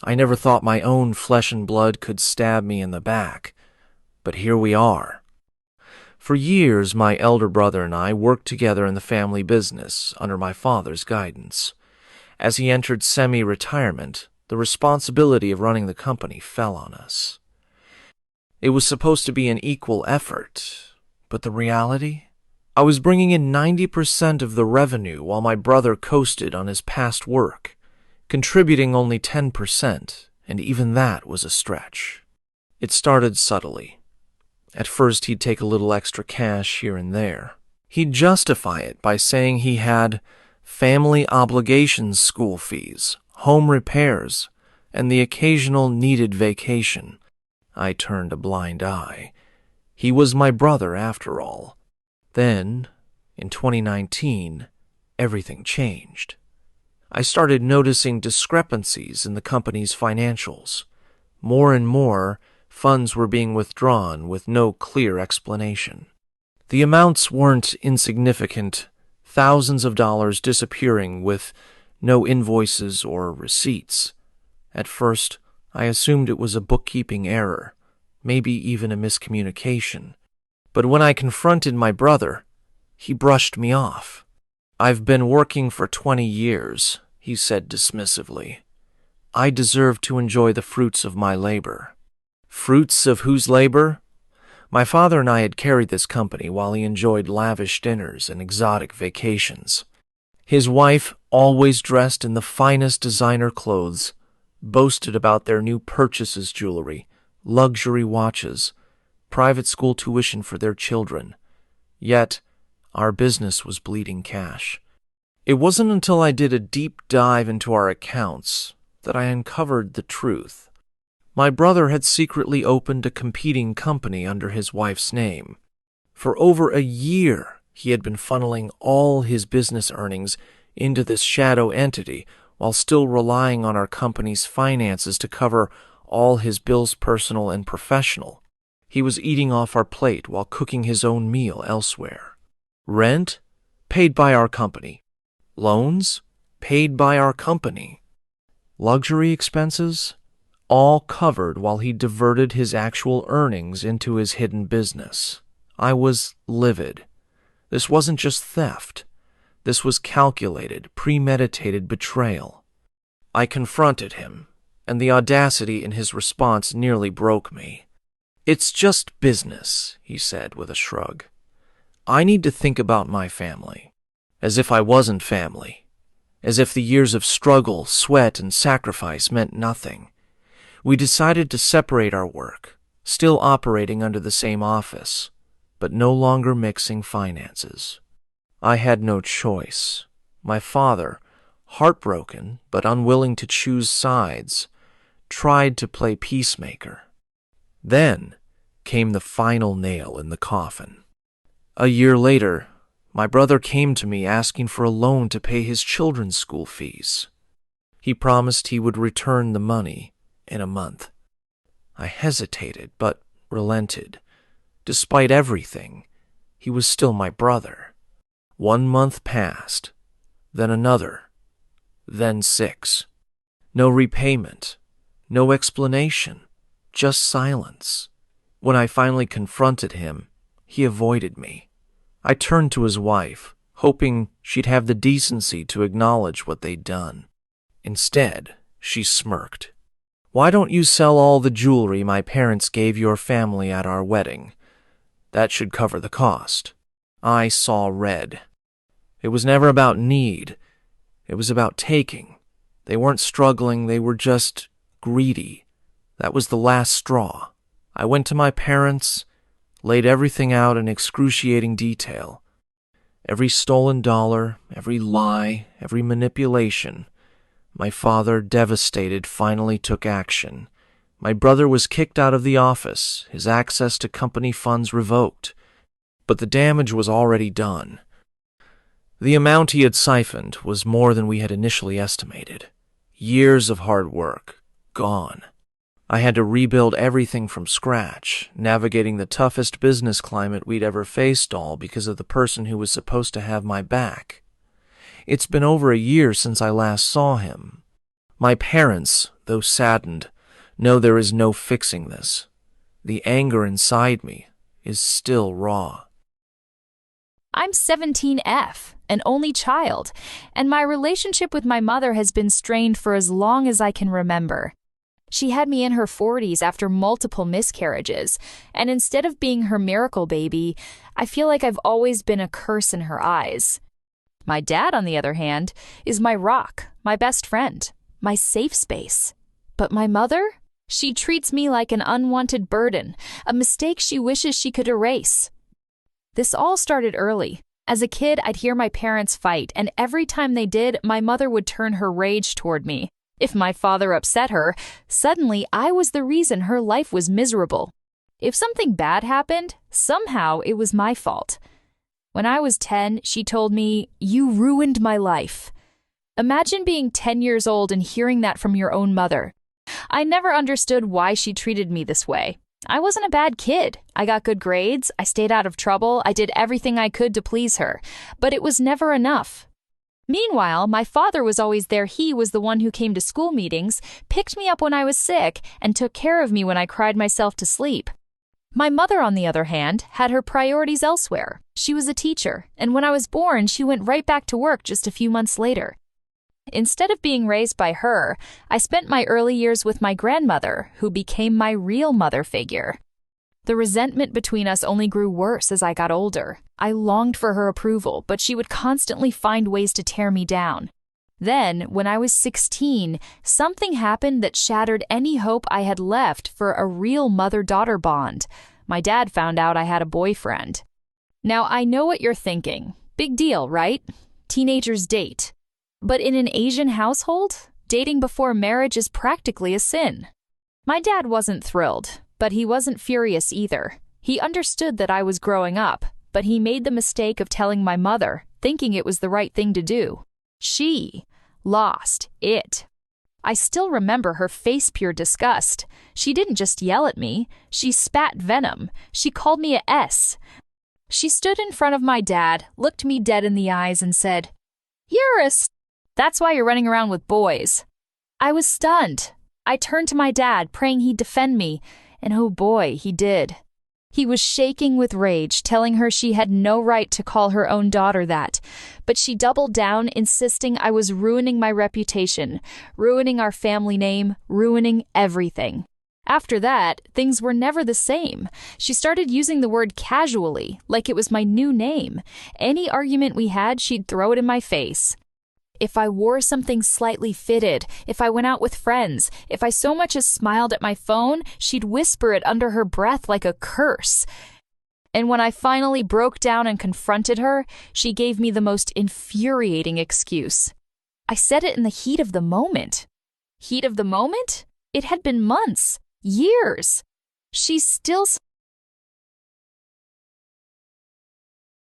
I never thought my own flesh and blood could stab me in the back, but here we are. For years, my elder brother and I worked together in the family business under my father's guidance. As he entered semi-retirement, the responsibility of running the company fell on us. It was supposed to be an equal effort, but the reality? I was bringing in 90% of the revenue while my brother coasted on his past work, contributing only 10%, and even that was a stretch. It started subtly. At first, he'd take a little extra cash here and there. He'd justify it by saying he had family obligations, school fees, home repairs, and the occasional needed vacation. I turned a blind eye. He was my brother, after all. Then, in 2019, everything changed. I started noticing discrepancies in the company's financials. More and more, funds were being withdrawn with no clear explanation. The amounts weren't insignificant, thousands of dollars disappearing with no invoices or receipts. At first, I assumed it was a bookkeeping error, maybe even a miscommunication. But when I confronted my brother, he brushed me off. "I've been working for 20 years, he said dismissively. "I deserve to enjoy the fruits of my labor." Fruits of whose labor? My father and I had carried this company while he enjoyed lavish dinners and exotic vacations. His wife, always dressed in the finest designer clothes, boasted about their new purchases, jewelry, luxury watches, private school tuition for their children. Yet, our business was bleeding cash. It wasn't until I did a deep dive into our accounts that I uncovered the truth. My brother had secretly opened a competing company under his wife's name. For over a year, he had been funneling all his business earnings into this shadow entity while still relying on our company's finances to cover all his bills, personal and professional. He was eating off our plate while cooking his own meal elsewhere. Rent? Paid by our company. Loans? Paid by our company. Luxury expenses? All covered while he diverted his actual earnings into his hidden business. I was livid. This wasn't just theft. This was calculated, premeditated betrayal. I confronted him, and the audacity in his response nearly broke me. "It's just business," he said with a shrug. "I need to think about my family." As if I wasn't family. As if the years of struggle, sweat, and sacrifice meant nothing. We decided to separate our work, still operating under the same office, but no longer mixing finances. I had no choice. My father, heartbroken but unwilling to choose sides, tried to play peacemaker. Then came the final nail in the coffin. A year later, my brother came to me asking for a loan to pay his children's school fees. He promised he would return the money in a month. I hesitated, but relented. Despite everything, he was still my brother. 1 month passed, then another, then 6. No repayment, no explanation, just silence. When I finally confronted him, he avoided me. I turned to his wife, hoping she'd have the decency to acknowledge what they'd done. Instead, she smirked. "Why don't you sell all the jewelry my parents gave your family at our wedding? That should cover the cost." I saw red. It was never about need. It was about taking. They weren't struggling, they were just greedy. That was the last straw. I went to my parents, laid everything out in excruciating detail. Every stolen dollar, every lie, every manipulation. My father, devastated, finally took action. My brother was kicked out of the office, his access to company funds revoked. But the damage was already done. The amount he had siphoned was more than we had initially estimated. Years of hard work, gone. I had to rebuild everything from scratch, navigating the toughest business climate we'd ever faced, all because of the person who was supposed to have my back. It's been over a year since I last saw him. My parents, though saddened, know there is no fixing this. The anger inside me is still raw. I'm 17F, an only child, and my relationship with my mother has been strained for as long as I can remember. She had me in her 40s after multiple miscarriages, and instead of being her miracle baby, I feel like I've always been a curse in her eyes. My dad, on the other hand, is my rock, my best friend, my safe space. But my mother? She treats me like an unwanted burden, a mistake she wishes she could erase. This all started early. As a kid, I'd hear my parents fight, and every time they did, my mother would turn her rage toward me. If my father upset her, suddenly I was the reason her life was miserable. If something bad happened, somehow it was my fault. When I was 10, she told me, "You ruined my life." Imagine being 10 years old and hearing that from your own mother. I never understood why she treated me this way. I wasn't a bad kid. I got good grades, I stayed out of trouble, I did everything I could to please her, but it was never enough. Meanwhile, my father was always there. He was the one who came to school meetings, picked me up when I was sick, and took care of me when I cried myself to sleep. My mother, on the other hand, had her priorities elsewhere. She was a teacher, and when I was born, she went right back to work just a few months later. Instead of being raised by her, I spent my early years with my grandmother, who became my real mother figure. The resentment between us only grew worse as I got older. I longed for her approval, but she would constantly find ways to tear me down. Then, when I was 16, something happened that shattered any hope I had left for a real mother-daughter bond. My dad found out I had a boyfriend. Now, I know what you're thinking. Big deal, right? Teenagers date. But in an Asian household, dating before marriage is practically a sin. My dad wasn't thrilled, but he wasn't furious either. He understood that I was growing up, but he made the mistake of telling my mother, thinking it was the right thing to do. She lost it. I still remember her face pure disgust. She didn't just yell at me, she spat venom. She called me a S. She stood in front of my dad, looked me dead in the eyes, and said, "You're a s. That's why you're running around with boys." I was stunned. I turned to my dad, praying he'd defend me, and oh boy, he did. He was shaking with rage, telling her she had no right to call her own daughter that, but she doubled down, insisting I was ruining my reputation, ruining our family name, ruining everything. After that, things were never the same. She started using the word casually, like it was my new name. Any argument we had, she'd throw it in my face. If I wore something slightly fitted, if I went out with friends, if I so much as smiled at my phone, she'd whisper it under her breath like a curse. And when I finally broke down and confronted her, she gave me the most infuriating excuse. I said it in the heat of the moment. Heat of the moment? It had been months, years. She still